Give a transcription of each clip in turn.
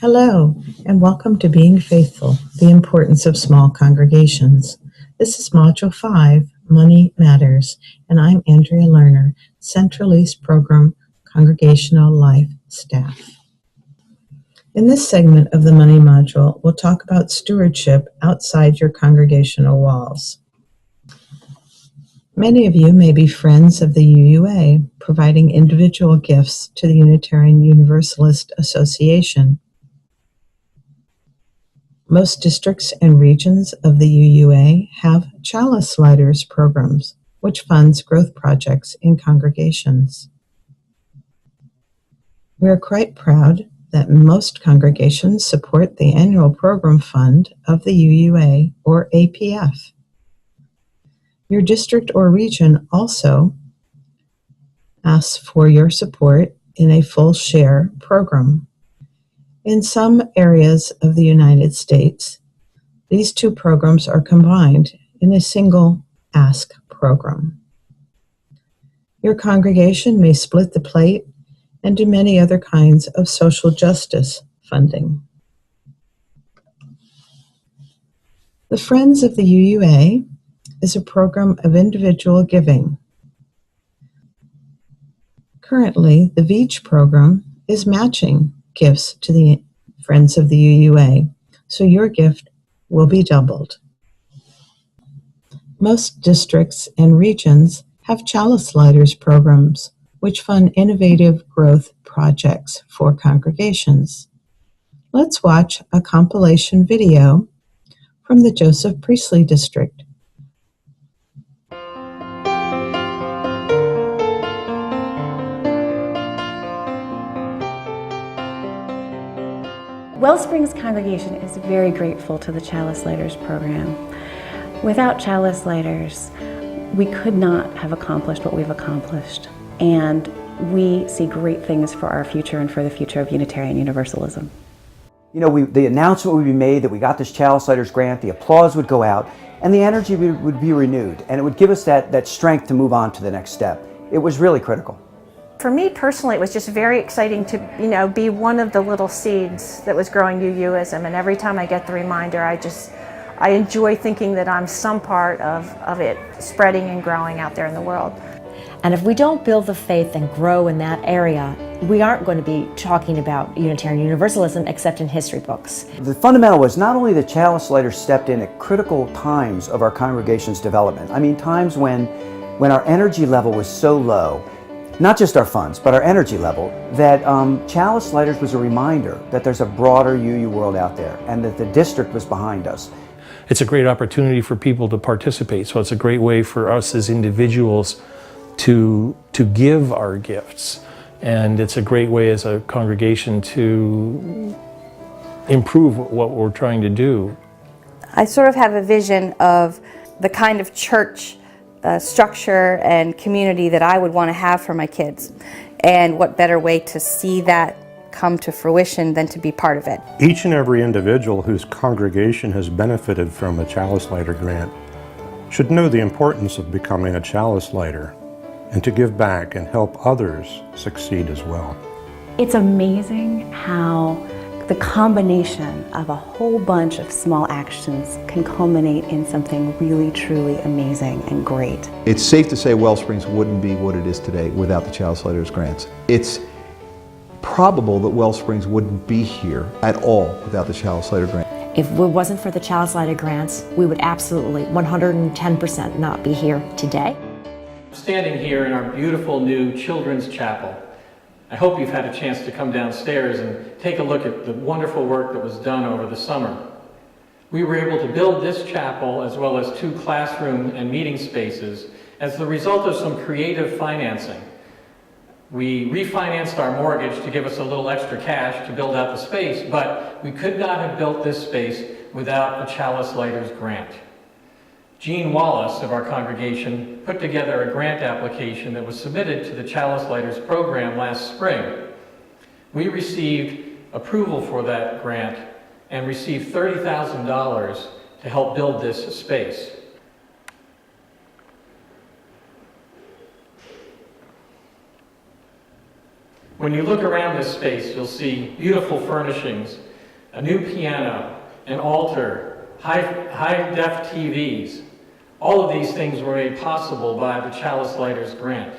Hello, and welcome to Being Faithful, the Importance of Small Congregations. This is Module 5, Money Matters, and I'm Andrea Lerner, Central East Program Congregational Life Staff. In this segment of the Money module, we'll talk about stewardship outside your congregational walls. Many of you may be friends of the UUA, providing individual gifts to the Unitarian Universalist Association. Most districts and regions of the UUA have chalice lighters programs, which funds growth projects in congregations. We are quite proud that most congregations support the annual program fund of the UUA or APF. Your district or region also asks for your support in a full share program. In some areas of the United States, these two programs are combined in a single ask program. Your congregation may split the plate and do many other kinds of social justice funding. The Friends of the UUA is a program of individual giving. Currently, the VEACH program is matching gifts to the Friends of the UUA, so your gift will be doubled. Most districts and regions have chalice lighters programs, which fund innovative growth projects for congregations. Let's watch a compilation video from the Joseph Priestley District. Wellsprings congregation is very grateful to the Chalice Lighters program. Without Chalice Lighters, we could not have accomplished what we've accomplished, and we see great things for our future and for the future of Unitarian Universalism. You know, the announcement would be made that we got this Chalice Lighters grant, the applause would go out, and the energy would be renewed, and it would give us that strength to move on to the next step. It was really critical. For me personally, it was just very exciting to, be one of the little seeds that was growing UUism, and every time I get the reminder, I enjoy thinking that I'm some part of it spreading and growing out there in the world. And if we don't build the faith and grow in that area, we aren't going to be talking about Unitarian Universalism except in history books. The fundamental was not only the Chalice Lighters stepped in at critical times of our congregation's development. I mean, times when our energy level was so low, not just our funds, but our energy level, that Chalice Lighters was a reminder that there's a broader UU world out there and that the district was behind us. It's a great opportunity for people to participate, so it's a great way for us as individuals to give our gifts, and it's a great way as a congregation to improve what we're trying to do. I sort of have a vision of the kind of church structure and community that I would want to have for my kids, and what better way to see that come to fruition than to be part of it. Each and every individual whose congregation has benefited from a Chalice Lighter grant should know the importance of becoming a Chalice Lighter and to give back and help others succeed as well. It's amazing how the combination of a whole bunch of small actions can culminate in something really, truly amazing and great. It's safe to say Wellsprings wouldn't be what it is today without the Chalice Lighters grants. It's probable that Wellsprings wouldn't be here at all without the Chalice Lighter grant. If it wasn't for the Chalice Lighter grants, we would absolutely 110% not be here today. I'm standing here in our beautiful new children's chapel. I hope you've had a chance to come downstairs and take a look at the wonderful work that was done over the summer. We were able to build this chapel as well as 2 classroom and meeting spaces as the result of some creative financing. We refinanced our mortgage to give us a little extra cash to build out the space, but we could not have built this space without a Chalice Lighters grant. Gene Wallace of our congregation put together a grant application that was submitted to the Chalice Lighters program last spring. We received approval for that grant and received $30,000 to help build this space. When you look around this space, you'll see beautiful furnishings a new piano, an altar, high-def TVs. All of these things were made possible by the Chalice Lighters grant.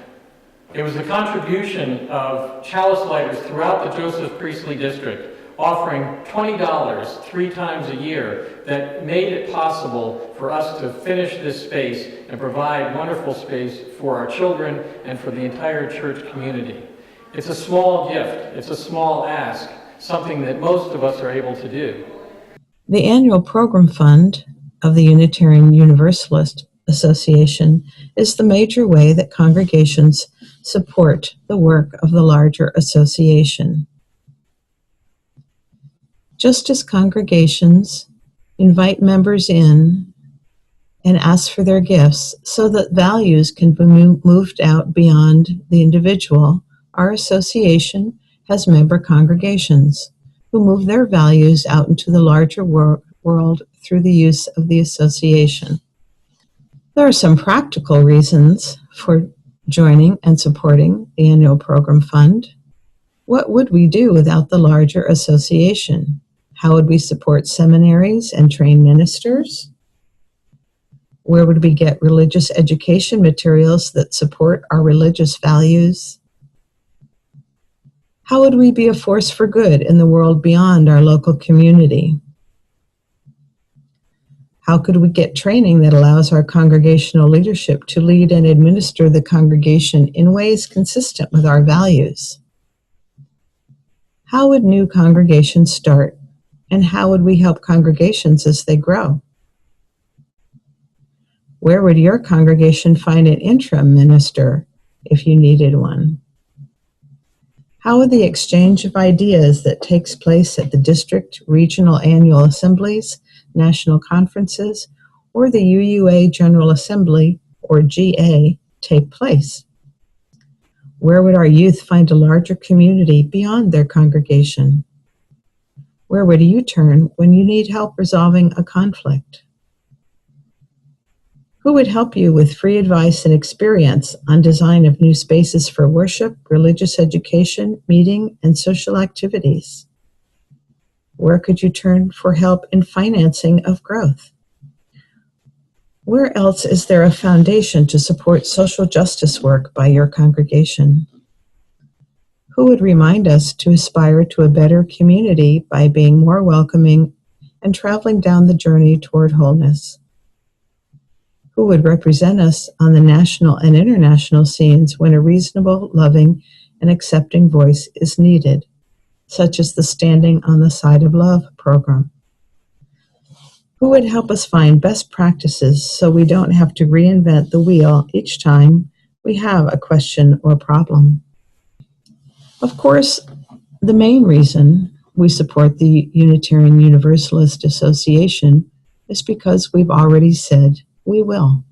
It was the contribution of Chalice Lighters throughout the Joseph Priestley District, offering $20 3 times a year, that made it possible for us to finish this space and provide wonderful space for our children and for the entire church community. It's a small gift, it's a small ask, something that most of us are able to do. The annual program fund of the Unitarian Universalist Association is the major way that congregations support the work of the larger association. Just as congregations invite members in and ask for their gifts so that values can be moved out beyond the individual, our association has member congregations who move their values out into the larger world through the use of the association. There are some practical reasons for joining and supporting the annual program fund. What would we do without the larger association? How would we support seminaries and train ministers? Where would we get religious education materials that support our religious values? How would we be a force for good in the world beyond our local community? How could we get training that allows our congregational leadership to lead and administer the congregation in ways consistent with our values? How would new congregations start, and how would we help congregations as they grow? Where would your congregation find an interim minister if you needed one? How would the exchange of ideas that takes place at the district, regional annual assemblies, national conferences, or the UUA General Assembly, or GA, take place? Where would our youth find a larger community beyond their congregation? Where would you turn when you need help resolving a conflict? Who would help you with free advice and experience on design of new spaces for worship, religious education, meeting, and social activities? Where could you turn for help in financing of growth? Where else is there a foundation to support social justice work by your congregation? Who would remind us to aspire to a better community by being more welcoming and traveling down the journey toward wholeness? Who would represent us on the national and international scenes when a reasonable, loving, and accepting voice is needed, such as the Standing on the Side of Love program? Who would help us find best practices so we don't have to reinvent the wheel each time we have a question or problem? Of course, the main reason we support the Unitarian Universalist Association is because we've already said we will.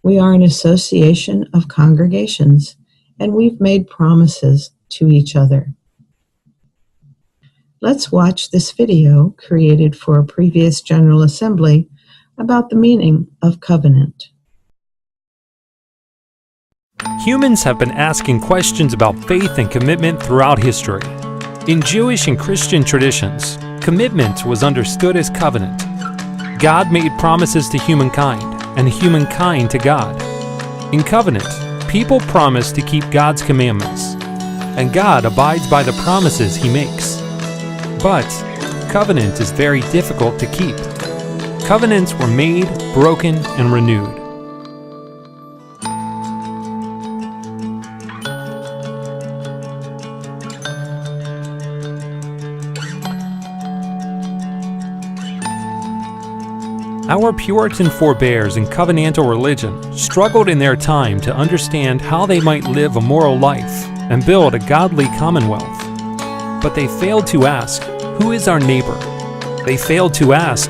We are an association of congregations, and we've made promises to each other. Let's watch this video created for a previous General Assembly about the meaning of covenant. Humans have been asking questions about faith and commitment throughout history. In Jewish and Christian traditions, commitment was understood as covenant. God made promises to humankind, and humankind to God. In covenant, people promise to keep God's commandments, and God abides by the promises He makes. But covenant is very difficult to keep. Covenants were made, broken, and renewed. Our Puritan forebears in covenantal religion struggled in their time to understand how they might live a moral life and build a godly commonwealth. But they failed to ask, who is our neighbor? They failed to ask,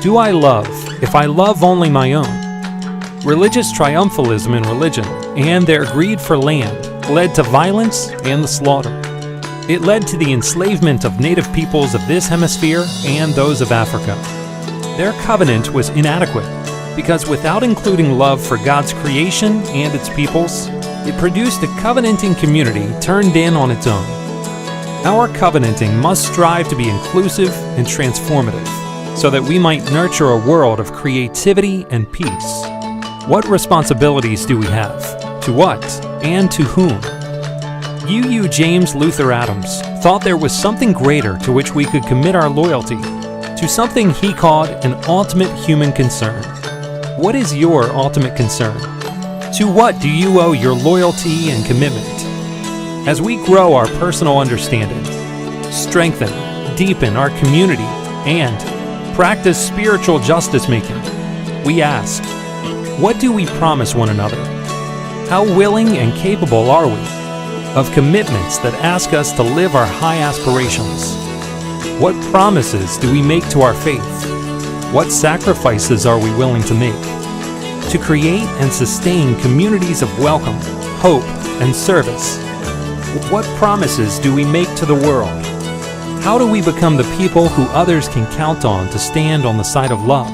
do I love if I love only my own? Religious triumphalism in religion and their greed for land led to violence and the slaughter. It led to the enslavement of native peoples of this hemisphere and those of Africa. Their covenant was inadequate because without including love for God's creation and its peoples, it produced a covenanting community turned in on its own. Our covenanting must strive to be inclusive and transformative, so that we might nurture a world of creativity and peace. What responsibilities do we have? To what and to whom? UU James Luther Adams thought there was something greater to which we could commit our loyalty, to something he called an ultimate human concern. What is your ultimate concern? To what do you owe your loyalty and commitment? As we grow our personal understanding, strengthen, deepen our community, and practice spiritual justice making, we ask, what do we promise one another? How willing and capable are we of commitments that ask us to live our high aspirations? What promises do we make to our faith? What sacrifices are we willing to make to create and sustain communities of welcome, hope, and service? What promises do we make to the world? How do we become the people who others can count on to stand on the side of love?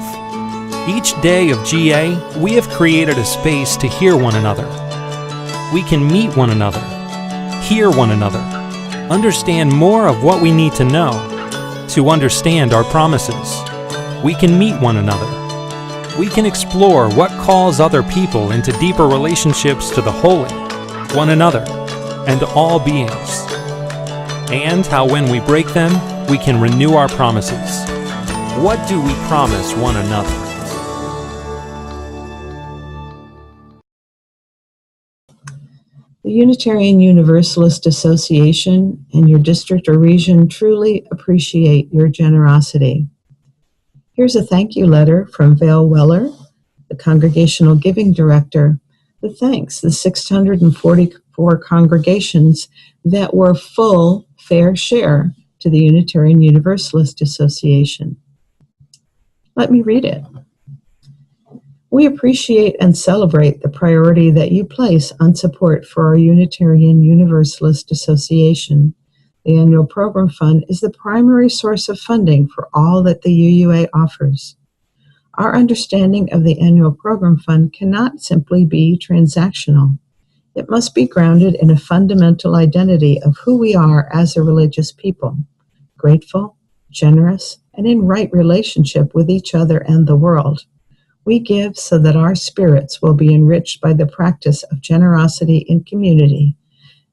Each day of GA, we have created a space to hear one another. We can meet one another, hear one another, understand more of what we need to know to understand our promises. We can meet one another. We can explore what calls other people into deeper relationships to the holy, one another, and all beings. And how when we break them, we can renew our promises. What do we promise one another? The Unitarian Universalist Association and your district or region truly appreciate your generosity. Here's a thank you letter from Vale Weller, the Congregational Giving Director, that thanks the 644 congregations that were full fair share to the Unitarian Universalist Association. Let me read it. We appreciate and celebrate the priority that you place on support for our Unitarian Universalist Association. The annual program fund is the primary source of funding for all that the UUA offers. Our understanding of the annual program fund cannot simply be transactional. It must be grounded in a fundamental identity of who we are as a religious people, grateful, generous, and in right relationship with each other and the world. We give so that our spirits will be enriched by the practice of generosity in community,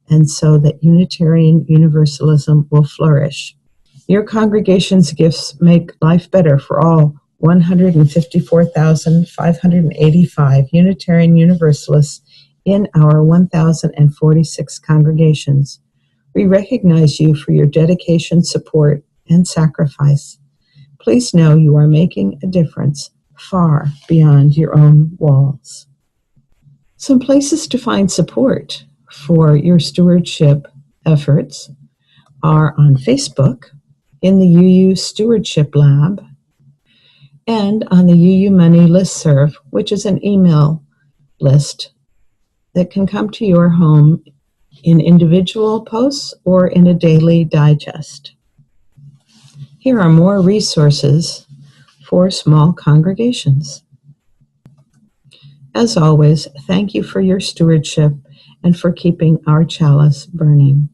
and so that Unitarian Universalism will flourish. Your congregation's gifts make life better for all 154,585 Unitarian Universalists in our 1,046 congregations. We recognize you for your dedication, support, and sacrifice. Please know you are making a difference far beyond your own walls. Some places to find support for your stewardship efforts are on Facebook, in the UU Stewardship Lab, and on the UU Money Listserv, which is an email list that can come to your home in individual posts or in a daily digest. Here are more resources for small congregations. As always, thank you for your stewardship and for keeping our chalice burning.